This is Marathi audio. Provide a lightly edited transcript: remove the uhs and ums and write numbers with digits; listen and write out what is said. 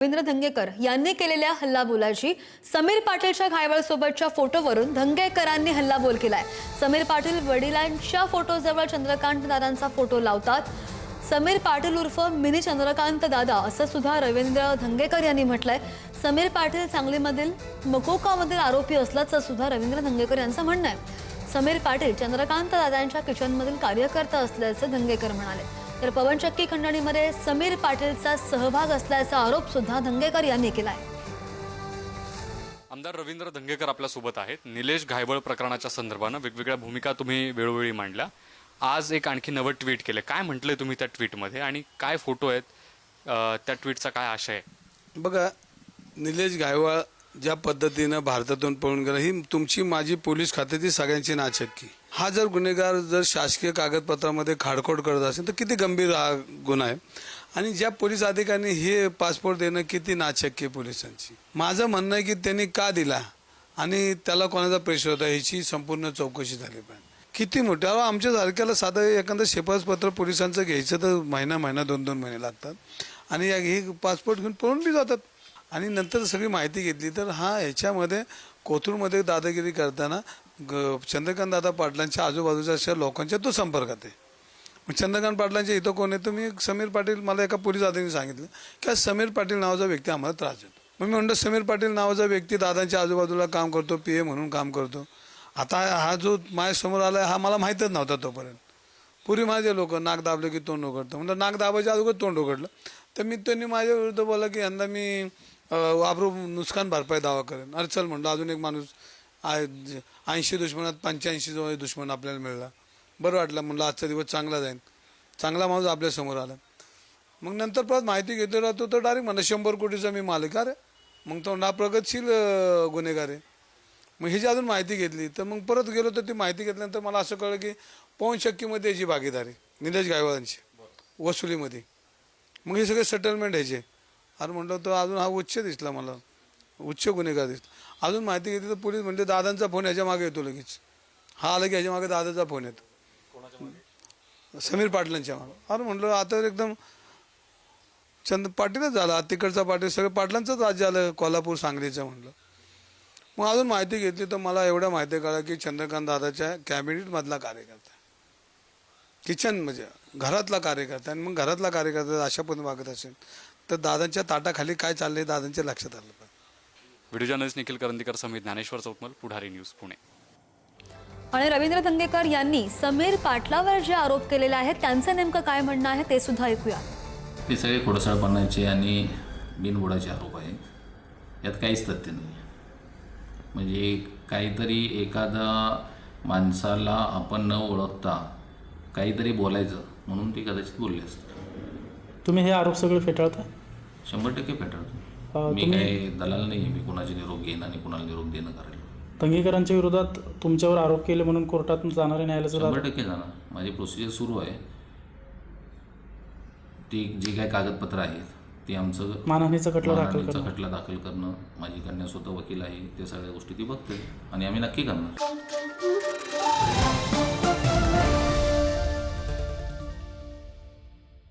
रवींद्र धंगेकर यांनी केलेल्या हल्लाबोलाची समीर पाटीलच्या घायवळसोबतच्या फोटोवरून धंगेकरांनी हल्लाबोल केलाय। समीर पाटील वडिलांच्या फोटोजवळ चंद्रकांत दादांचा फोटो लावतात। समीर पाटील उर्फ मिनी चंद्रकांत दादा असं सुद्धा रवींद्र धंगेकर यांनी म्हटलंय। समीर पाटील सांगलीमधील मकोकामधील आरोपी असल्याचं सुद्धा रवींद्र धंगेकर यांचं म्हणणं आहे। समीर पाटील चंद्रकांत दादांच्या किचनमधील कार्यकर्ता असल्याचं धंगेकर म्हणाले। तर पवन चक्की खंडणीमध्ये समीर पाटीलचा सहभाग असल्याचा आरोप सुद्धा धंगेकर यांनी केलाय। आमदार रवींद्र धंगेकर आपल्या सोबत आहेत। निलेश घायवळ प्रकरणाच्या संदर्भाने वेगवेगळ्या भूमिका तुम्ही वेळोवेळी मांडल्या। आज एक आणखी नवं ट्विट केले, काय म्हटले तुम्ही त्या ट्विटमध्ये आणि काय फोटो आहेत, त्या ट्विटचा काय आशय आहे? बघा, निलेश घायवळ ज्या पद्धतीनं भारतातून पळून गेला ही तुमची माझी पोलीस खात्याची सगळ्यांची नाचक्की। हा जर गुन्हेगार जर शासकीय कागदपत्रामध्ये खाडखोड करत असेल तर किती गंभीर हा गुन्हा आहे आणि ज्या पोलीस अधिकाऱ्यांनी हे पासपोर्ट देणं किती नाचक्की पोलिसांची। माझं म्हणणं आहे की त्यांनी का दिला आणि त्याला कोणाचा प्रेशर होता ह्याची संपूर्ण चौकशी झाली पाहिजे। किती मोठ्या आमच्या सारख्याला साधं एखादं शिफारसपत्र पोलिसांचं घ्यायचं तर महिना दोन महिने लागतात आणि हे पासपोर्ट घेऊन पळून बी जातात। आणि नंतर सगळी माहिती घेतली तर ह्याच्यामध्ये कोथरूडमध्ये दादागिरी करताना चंद्रकांत दादा पाटलांच्या आजूबाजूच्या अशा लोकांच्या तो संपर्कात आहे। मग चंद्रकांत पाटलांच्या इथं कोण आहे तर मी समीर पाटील, मला एका पोलीस अधिकाऱ्याने सांगितलं की समीर पाटील नावाचा व्यक्ती आम्हाला त्रास देतो। मग मी म्हणतो समीर पाटील नावाचा व्यक्ती दादांच्या आजूबाजूला काम करतो, PA म्हणून काम करतो। आता हा जो माझ्यासमोर आला हा मला माहीतच नव्हता तोपर्यंत। पूर्वी माझे लोक नाक दाबले की तोंड उघडतं, म्हणजे नाक दाबायच्या अगोदर तोंड उघडलं तर मी त्यांनी माझ्या विरुद्ध बोलला की यंदा मी वापरू नुकसान भरपाई दावा करेन। अरे चल म्हणलं, अजून एक माणूस 80 दुश्मनात 85 जो दुश्मन आपल्याला मिळाला, बरं वाटलं। म्हणलं आजचा दिवस चांगला जाईल, चांगला माणूस आपल्यासमोर आला। मग नंतर परत माहिती घेतो राहतो तर डायरेक्ट म्हणलं 100 कोटीचा मी मालक। अरे मग तो ना प्रगतशील गुन्हेगार आहे। मग ह्याची अजून माहिती घेतली तर मग परत गेलो तर ती माहिती घेतल्यानंतर मला असं कळलं की पवन चक्कीमध्ये याची भागीदारी निलेश घायवळांची वसुलीमध्ये। मग हे सगळे सेटलमेंट ह्याचे। अरे म्हटलं तर अजून हा उच्च दिसला, मला उच्च गुन्हेगार दिसला। अजून माहिती घेतली तर पोलीस म्हणले दादांचा फोन ह्याच्या मागे येतो लगेच। हा आला की ह्याच्या मागे दादाचा फोन येतो, समीर पाटलांच्या मागे। अरे म्हटलं आता एकदम पाटीलच झाला, तिकडचा पाटील, सगळं पाटलांचंच राज्य आलं, कोल्हापूर सांगलीचं म्हणलं। मग अजून माहिती घेतली तर मला एवढं माहिती कळलं की चंद्रकांत दादाच्या कॅबिनेटमधला कार्यकर्ता, किचन म्हणजे घरातला कार्यकर्ता। आणि मग घरातला कार्यकर्ता अशा पण वागत असेल तर दादांच्या ताटाखाली काय चाललंय दादांच्या लक्षात आलं पाहिजे। व्हिडिओ जर्नलिस्ट निखिल करंदीकर समेत ज्ञानेश्वर चौतमल, पुढारी न्यूज, पुणे। आणि रवींद्र धंगेकर यांनी समीर पाटलावर जे आरोप केलेले आहेत त्यांचं नेमकं काय म्हणणं आहे ते सुद्धा ऐकूया। हे सगळे खोडसाळपणाचे आणि बिनबुडाचे आरोप आहेत, यात काहीच तथ्य नाही। म्हणजे काहीतरी एखादा माणसाला आपण न ओळखता काहीतरी बोलायचं म्हणून ते कदाचित बोलले असतात। तुम्ही हे आरोप सगळे फेटाळता? 100% फेटाळतो। मी काही दलाल नाही आहे, मी कोणाचे निरोप घेणं आणि कोणाला निरोप देणं करायला। धंगेकरांच्या विरोधात तुमच्यावर आरोप केले म्हणून कोर्टात जाणारे न्यायालयाचं 100% जाणार। माझी प्रोसिजर सुरू आहे, ती जी काही कागदपत्र आहेत ती आमचं मानहानीचा खटला दाखल करणं, माझी कन्या स्वतः वकील आहे, त्या सगळ्या गोष्टी ती बघते आणि आम्ही नक्की करणार।